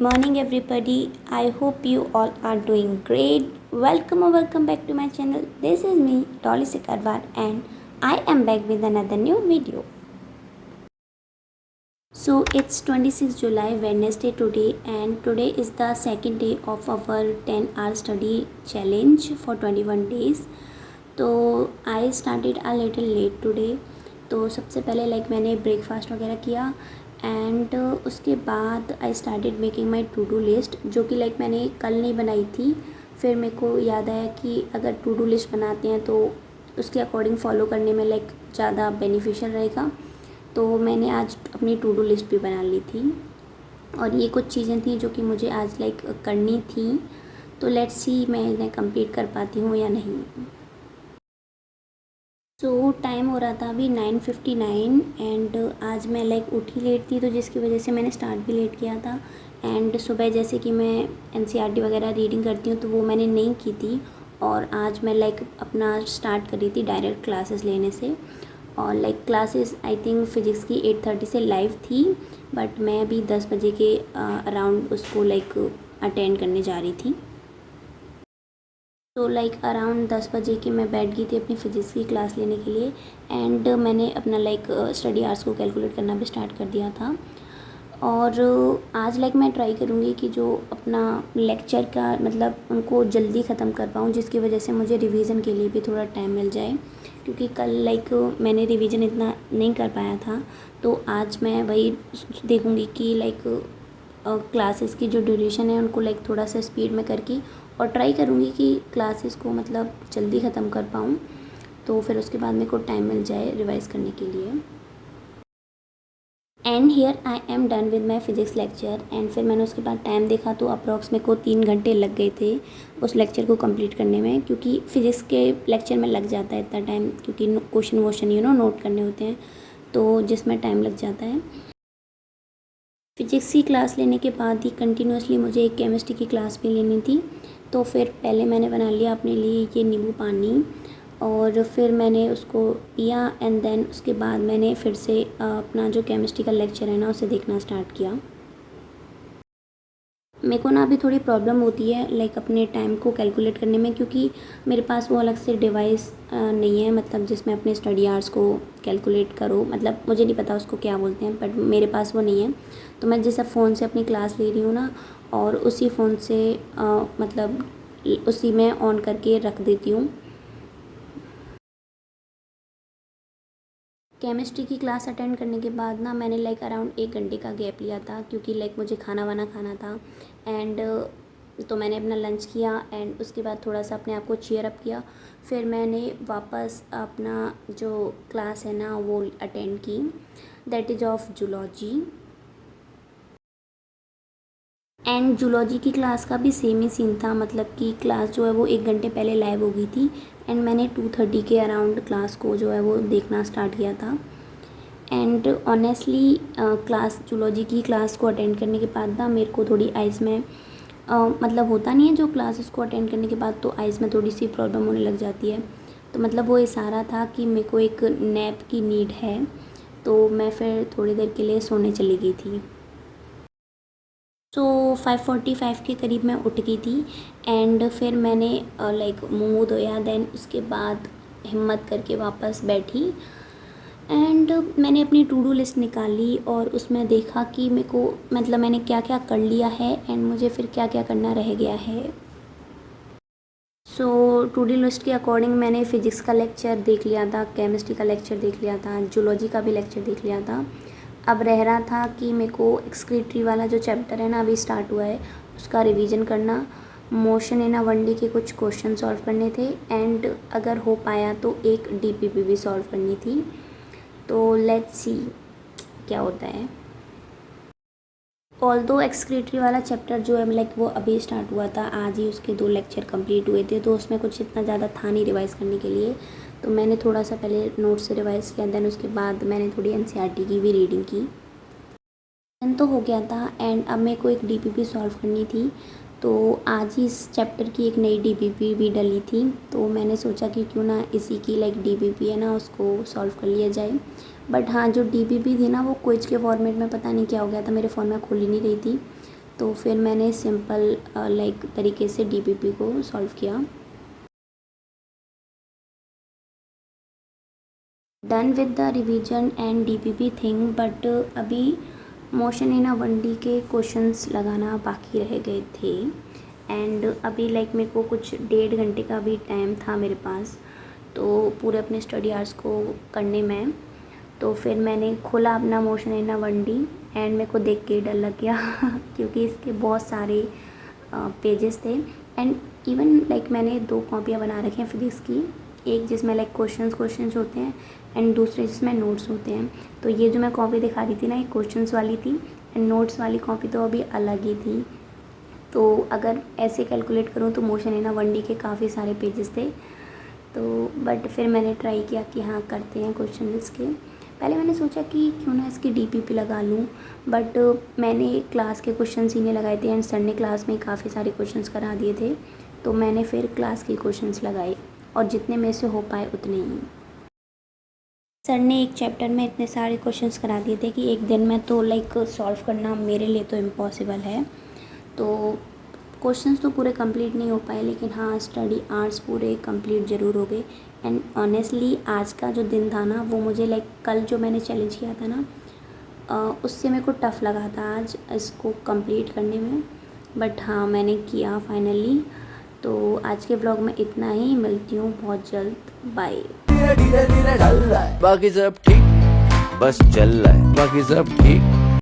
morning everybody. I hope you all are doing great. Welcome or welcome back to my channel. This is me Dolly Sikarwar and I am back with another new video. So it's 26 July Wednesday today and today is the second day of our 10-hour study challenge for 21 days. तो I started a little late today. तो सबसे पहले मैंने breakfast वगैरह किया and उसके बाद I started making my to do list, जो कि मैंने कल नहीं बनाई थी। फिर मेरे को याद आया कि अगर टू डू लिस्ट बनाते हैं तो उसके अकॉर्डिंग फॉलो करने में ज़्यादा बेनिफिशियल रहेगा। तो मैंने आज अपनी टू डू लिस्ट भी बना ली थी और ये कुछ चीज़ें थी जो कि मुझे आज करनी थी। तो लेट्स सी मैं इन्हें कंप्लीट कर पाती हूँ या नहीं। तो टाइम हो रहा था अभी 9:59 एंड आज मैं उठी लेट थी, तो जिसकी वजह से मैंने स्टार्ट भी लेट किया था। एंड सुबह जैसे कि मैं एनसीईआरटी वगैरह रीडिंग करती हूँ तो वो मैंने नहीं की थी और आज मैं अपना स्टार्ट करी थी डायरेक्ट क्लासेस लेने से। और क्लासेस आई थिंक फ़िज़िक्स की 8:30 से लाइव थी, बट मैं अभी 10 बजे के अराउंड उसको अटेंड करने जा रही थी। तो अराउंड 10 बजे की मैं बैठ गई थी अपनी फ़िज़िक्स की क्लास लेने के लिए एंड मैंने अपना स्टडी आवर्स को कैलकुलेट करना भी स्टार्ट कर दिया था। और आज मैं ट्राई करूँगी कि जो अपना लेक्चर का उनको जल्दी ख़त्म कर पाऊँ, जिसकी वजह से मुझे रिवीजन के लिए भी थोड़ा टाइम मिल जाए, क्योंकि कल मैंने रिवीजन इतना नहीं कर पाया था। तो आज मैं वही देखूँगी कि क्लासेस की जो ड्यूरेशन है उनको थोड़ा सा स्पीड में करके और ट्राई करूँगी कि क्लासेस को जल्दी ख़त्म कर पाऊँ, तो फिर उसके बाद मेरे को टाइम मिल जाए रिवाइज़ करने के लिए। And here I am done with my physics lecture. And फिर मैंने उसके बाद टाइम देखा तो अप्रॉक्स मेरे को 3 घंटे लग गए थे उस लेक्चर को कंप्लीट करने में, क्योंकि फ़िज़िक्स के लेक्चर में लग जाता है इतना टाइम, क्योंकि क्वेश्चन वोश्चन नोट करने होते हैं, तो जिसमें टाइम लग जाता है। फ़िज़िक्स की क्लास लेने के बाद ही कंटिन्यूसली मुझे एक केमिस्ट्री की क्लास भी लेनी थी। तो फिर पहले मैंने बना लिया अपने लिए ये नींबू पानी और फिर मैंने उसको पिया एंड देन उसके बाद मैंने फिर से अपना जो केमिस्ट्री का लेक्चर है ना उसे देखना स्टार्ट किया। मेरे को अभी थोड़ी प्रॉब्लम होती है अपने टाइम को कैलकुलेट करने में, क्योंकि मेरे पास वो अलग से डिवाइस नहीं है जिसमें अपने स्टडी आवर्स को कैलकुलेट करो। मुझे नहीं पता उसको क्या बोलते हैं, बट मेरे पास वो नहीं है। तो मैं जैसे फ़ोन से अपनी क्लास ले रही हूँ ना, और उसी फ़ोन से उसी में ऑन करके रख देती हूँ। केमिस्ट्री की क्लास अटेंड करने के बाद ना मैंने अराउंड 1 घंटे का गैप लिया था, क्योंकि मुझे खाना वाना खाना था एंड तो मैंने अपना लंच किया एंड उसके बाद थोड़ा सा अपने आप को चीयर अप किया। फिर मैंने वापस अपना जो क्लास है ना वो अटेंड की, that is of zoology. And zoology की क्लास का भी सेम ही सीन था, कि क्लास जो है वो 1 घंटे पहले लाइव हो गई थी एंड मैंने 2:30 के अराउंड क्लास को जो है वो देखना स्टार्ट किया था। एंड ऑनेस्टली क्लास जूलॉजी की क्लास को अटेंड करने के बाद ना मेरे को थोड़ी आइज़ में होता नहीं है जो क्लासेस को अटेंड करने के बाद तो आइज़ में थोड़ी सी प्रॉब्लम होने लग जाती है। तो वो इशारा था कि मेरे को एक नैप की नीड है, तो मैं फिर थोड़ी देर के लिए सोने चली गई थी। सो 5:45 के करीब मैं उठ गई थी एंड फिर मैंने मुँह धोया, देन उसके बाद हिम्मत करके वापस बैठी एंड मैंने अपनी टू डू लिस्ट निकाली और उसमें देखा कि मेरे को मैंने क्या क्या कर लिया है एंड मुझे फिर क्या क्या करना रह गया है। सो टू डू लिस्ट के अकॉर्डिंग मैंने फ़िज़िक्स का लेक्चर देख लिया था, केमिस्ट्री का लेक्चर देख लिया था, जूलॉजी का भी लेक्चर देख लिया था। अब रह रहा था कि मेरे को एक्सक्रीटरी वाला जो चैप्टर है ना अभी स्टार्ट हुआ है उसका रिवीजन करना, मोशन इन अ 1 डे के कुछ क्वेश्चन सॉल्व करने थे एंड अगर हो पाया तो एक डीपीपी भी सॉल्व करनी थी। तो लेट्स सी क्या होता है। ऑल्दो एक्सक्रीटरी वाला चैप्टर जो है वो अभी स्टार्ट हुआ था, आज ही उसके 2 लेक्चर कंप्लीट हुए थे, तो उसमें कुछ इतना ज़्यादा था नहीं रिवाइज़ करने के लिए। तो मैंने थोड़ा सा पहले नोट से रिवाइज़ किया, देन उसके बाद मैंने थोड़ी एनसीईआरटी की भी रीडिंग की। देन तो हो गया था एंड अब मेरे को एक डीपीपी सॉल्व करनी थी। तो आज ही इस चैप्टर की एक नई डीपीपी भी डली थी, तो मैंने सोचा कि क्यों ना इसी की डीपीपी है ना उसको सॉल्व कर लिया जाए। बट हाँ, जो डीपीपी थी ना वो क्विज के फॉर्मेट में पता नहीं क्या हो गया था, मेरे फ़ोन में खुल ही नहीं रही थी। तो फिर मैंने सिंपल लाइक तरीके से डीपीपी को सॉल्व किया। Done with the revision and DPP thing, but अभी मोशन इन अ 1D के क्वेश्चंस लगाना बाकी रह गए थे। एंड अभी लाइक मेरे को कुछ 1.5 घंटे का भी टाइम था मेरे पास, तो पूरे अपने स्टडी आवर्स को करने में। तो फिर मैंने खोला अपना motion in a 1D and मेरे को देख के डर लग गया क्योंकि इसके बहुत सारे पेजेस थे। एंड इवन लाइक मैंने 2 कॉपियाँ बना रखी हैं फिजिक्स की, एक जिसमें लाइक क्वेश्चंस होते हैं एंड दूसरे जिसमें नोट्स होते हैं। तो ये जो मैं कॉपी दिखा रही थी ना, ये क्वेश्चंस वाली थी एंड नोट्स वाली कॉपी तो अभी अलग ही थी। तो अगर ऐसे कैलकुलेट करूँ तो मोशन इन अ 1D के काफ़ी सारे पेजेस थे। तो बट फिर मैंने ट्राई किया कि हाँ करते हैं क्वेश्चन इसके। पहले मैंने सोचा कि क्यों ना इसकी डीपीपी लगा लूँ, बट मैंने क्लास के क्वेश्चन ही नहीं लगाए थे एंड सर ने क्लास में काफ़ी सारे क्वेश्चंस करा दिए थे। तो मैंने फिर क्लास के क्वेश्चंस लगाए और जितने में से हो पाए उतने ही। सर ने एक चैप्टर में इतने सारे क्वेश्चंस करा दिए थे कि एक दिन में तो लाइक सॉल्व करना मेरे लिए तो इम्पॉसिबल है। तो क्वेश्चंस तो पूरे कंप्लीट नहीं हो पाए, लेकिन हाँ स्टडी आवर्स पूरे कंप्लीट ज़रूर हो गए। एंड ऑनेस्टली आज का जो दिन था ना, वो मुझे लाइक कल जो मैंने चैलेंज किया था ना, उससे मेरे को टफ़ लगा था आज इसको कंप्लीट करने में। बट हाँ मैंने किया फाइनली। तो आज के व्लॉग में इतना ही, मिलती हूँ बहुत जल्द, बाय। धीरे धीरे धीरे ढल रहा है, बाकी सब ठीक, बस चल रहा है, बाकी सब ठीक।